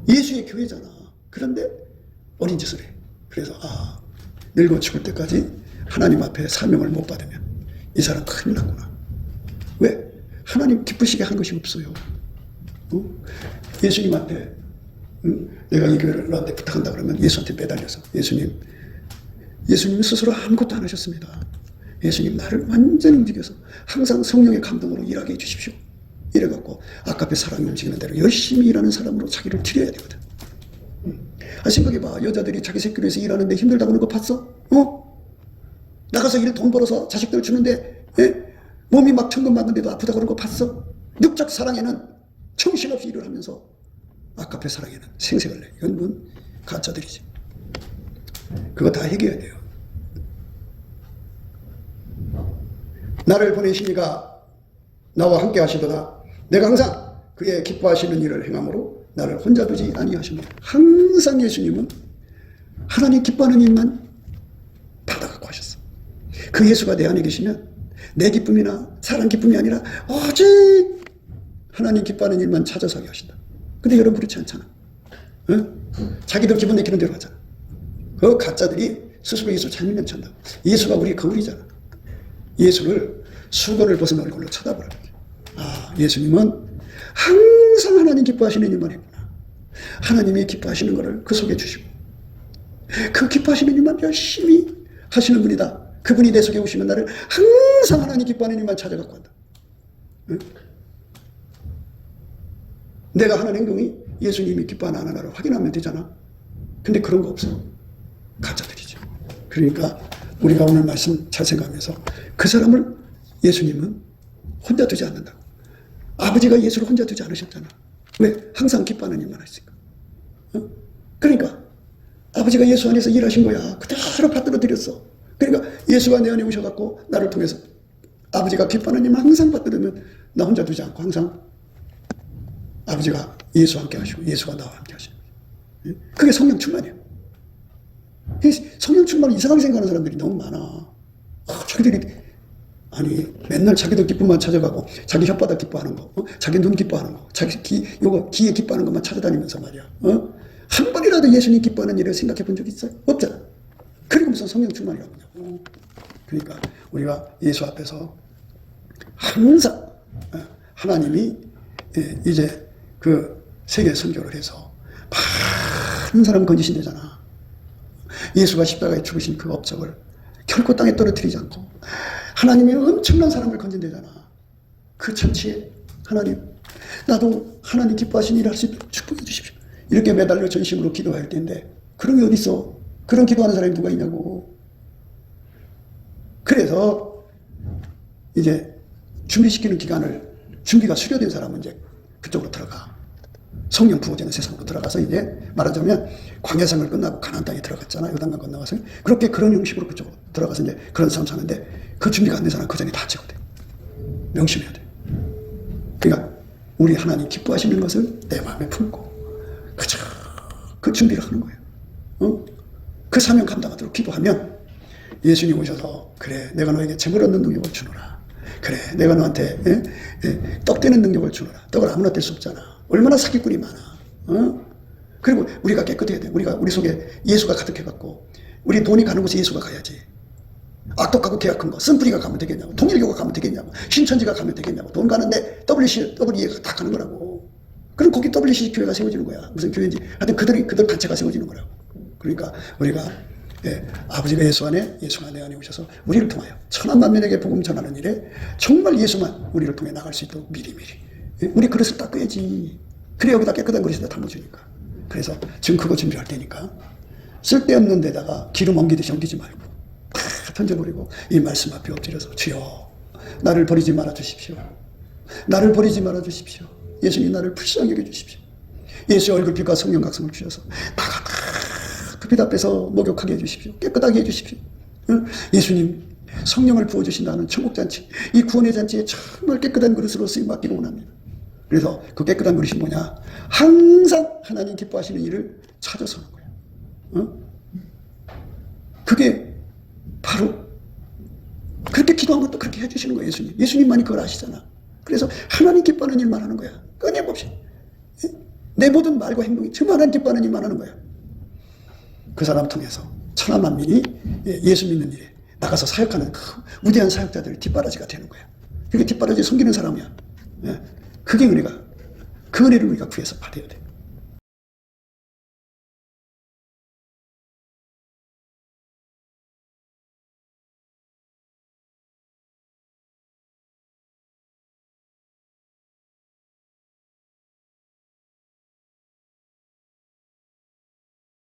A: 예수의 교회잖아. 그런데 어린 짓을 해. 그래서 늙어 죽을 때까지 하나님 앞에 사명을 못 받으면 이 사람 큰일 났구나. 왜? 하나님 기쁘시게 한 것이 없어요. 예수님한테 내가 이 교회를 너한테 부탁한다 그러면 예수한테 매달려서 예수님 스스로 아무것도 안 하셨습니다. 예수님 나를 완전히 움직여서 항상 성령의 감동으로 일하게 해주십시오. 이래갖고 아까의 사랑이 움직이는 대로 열심히 일하는 사람으로 자기를 드려야 되거든. 생각해봐. 여자들이 자기 새끼를 위해서 일하는데 힘들다고 하는 거 봤어? 나가서 돈 벌어서 자식들 주는데 몸이 막 천금 맞는데도 아프다고 그런 거 봤어? 늑작 사랑에는 정신없이 일을 하면서 아까의 사랑에는 생색을 내. 이건 뭔 가짜들이지. 그거 다 해결해야 돼요. 나를 보내신 이가 나와 함께 하시도다. 내가 항상 그의 기뻐하시는 일을 행함으로 나를 혼자 두지 아니하십니다. 항상 예수님은 하나님 기뻐하는 일만 받아갖고 하셨어. 그 예수가 내 안에 계시면 내 기쁨이나 사람 기쁨이 아니라 오직 하나님 기뻐하는 일만 찾아서 하게 하신다. 근데 여러분 그렇지 않잖아. 자기들 기분 내키는 대로 하잖아. 그 가짜들이 스스로 예수 잘 믿는 찬다. 예수가 우리의 거울이잖아. 예수를 수건을 벗은 얼굴로 쳐다보라. 예수님은 항상 하나님 기뻐하시는 일만 했구나. 하나님이 기뻐하시는 것을 그 속에 주시고 그 기뻐하시는 일만 열심히 하시는 분이다. 그분이 내 속에 오시면 나를 항상 하나님 기뻐하는 일만 찾아갖고 한다. 내가 하는 행동이 예수님이 기뻐하나 안 하나를 확인하면 되잖아. 근데 그런 거 없어. 가짜들이죠. 그러니까 우리가 오늘 말씀 잘 생각하면서 그 사람을 예수님은 혼자 두지 않는다고. 아버지가 예수를 혼자 두지 않으셨잖아. 왜? 항상 기뻐하는 일만 하시니까. 그러니까 아버지가 예수 안에서 일하신 거야. 그대로 받들어 드렸어. 그러니까 예수가 내 안에 오셔갖고 나를 통해서 아버지가 기뻐하는 일만 항상 받들으면 나 혼자 두지 않고 항상 아버지가 예수와 함께 하시고 예수가 나와 함께 하시는 거예요. 그게 성령 충만이에요. 성령 충만을 이상하게 생각하는 사람들이 너무 많아. 자기들이 맨날 자기들 기쁨만 찾아가고 자기 혓바닥 기뻐하는 거, 자기 눈 기뻐하는 거, 자기 귀에 기뻐하는 것만 찾아다니면서 말이야. 한 번이라도 예수님 기뻐하는 일을 생각해 본 적 있어요? 없잖아. 그리고 무슨 성령 충만이라고 하냐고. 그러니까 우리가 예수 앞에서 항상 하나님이 이제 그 세계 선교를 해서 많은 사람 건지신대잖아. 예수가 십자가에 죽으신 그 업적을 결코 땅에 떨어뜨리지 않고 하나님이 엄청난 사람을 건진대잖아. 그 천치에 하나님 나도 하나님 기뻐하신 일을 할 수 있도록 축복해 주십시오. 이렇게 매달려 전심으로 기도할 텐데 그런 게 어딨어. 그런 기도하는 사람이 누가 있냐고. 그래서 이제 준비시키는 기간을 준비가 수료된 사람은 이제 그쪽으로 들어가. 성령 부어지는 세상으로 들어가서 이제 말하자면 광야생활 끝나고 가나안 땅에 들어갔잖아. 요단강 건너가서 그렇게 그런 형식으로 그쪽으로 들어가서 이제 그런 삶 사는데 그 준비가 안 된 사람은 그 전에 다 찍어야 돼. 명심해야 돼. 그러니까 우리 하나님 기뻐하시는 것을 내 마음에 품고 그 준비를 하는 거예요. 그 사명 감당하도록 기도하면 예수님 오셔서 그래 내가 너에게 재물 얻는 능력을 주노라. 그래 내가 너한테 떡 떼는 능력을 주노라. 떡을 아무나 뗄 수 없잖아. 얼마나 사기꾼이 많아. 그리고 우리가 깨끗해야 돼. 우리 속에 예수가 가득해갖고 우리 돈이 가는 곳에 예수가 가야지. 악독하고 계약한 거 쓴뿌리가 가면 되겠냐고, 통일교가 가면 되겠냐고, 신천지가 가면 되겠냐고. 돈 가는데 WE가 다 가는 거라고. 그럼 거기 WC 교회가 세워지는 거야. 무슨 교회인지 하여튼 그들 단체가 세워지는 거라고. 그러니까 우리가 아버지가 예수 안에, 예수가 내 안에 오셔서 우리를 통하여 천한 만민에게 복음 전하는 일에 정말 예수만 우리를 통해 나갈 수 있도록 미리미리 우리 그릇을 닦아야지. 그래 여기다 깨끗한 그릇에다 담아주니까. 그래서 지금 그거 준비할 테니까 쓸데없는 데다가 기름 엉기듯이 엉기지 말고 다 던져버리고 이 말씀 앞에 엎드려서 주여 나를 버리지 말아 주십시오. 나를 버리지 말아 주십시오. 예수님 나를 불쌍히 여겨 주십시오. 예수의 얼굴빛과 성령 각성을 주셔서 다가 그 빛 앞에서 목욕하게 해주십시오. 깨끗하게 해주십시오. 예수님 성령을 부어주신다는 천국잔치, 이 구원의 잔치에 정말 깨끗한 그릇으로 쓰임 받기를 원합니다. 그래서 그 깨끗한 그릇이 뭐냐? 항상 하나님 기뻐하시는 일을 찾아서 하는 거예요. 그게 바로 그렇게 기도한 것도 그렇게 해주시는 거예요. 예수님. 예수님만이 그걸 아시잖아. 그래서 하나님 기뻐하는 일만 하는 거야. 끊임없이. 내 모든 말과 행동이 정말 하나님 기뻐하는 일만 하는 거야. 그 사람 통해서 천하 만민이 예수 믿는 일에 나가서 사역하는 그 위대한 사역자들이 뒷바라지가 되는 거야. 그게 뒷바라지 섬기는 사람이야. 그게 은혜가, 그 은혜를 우리가 구해서 받아야 돼.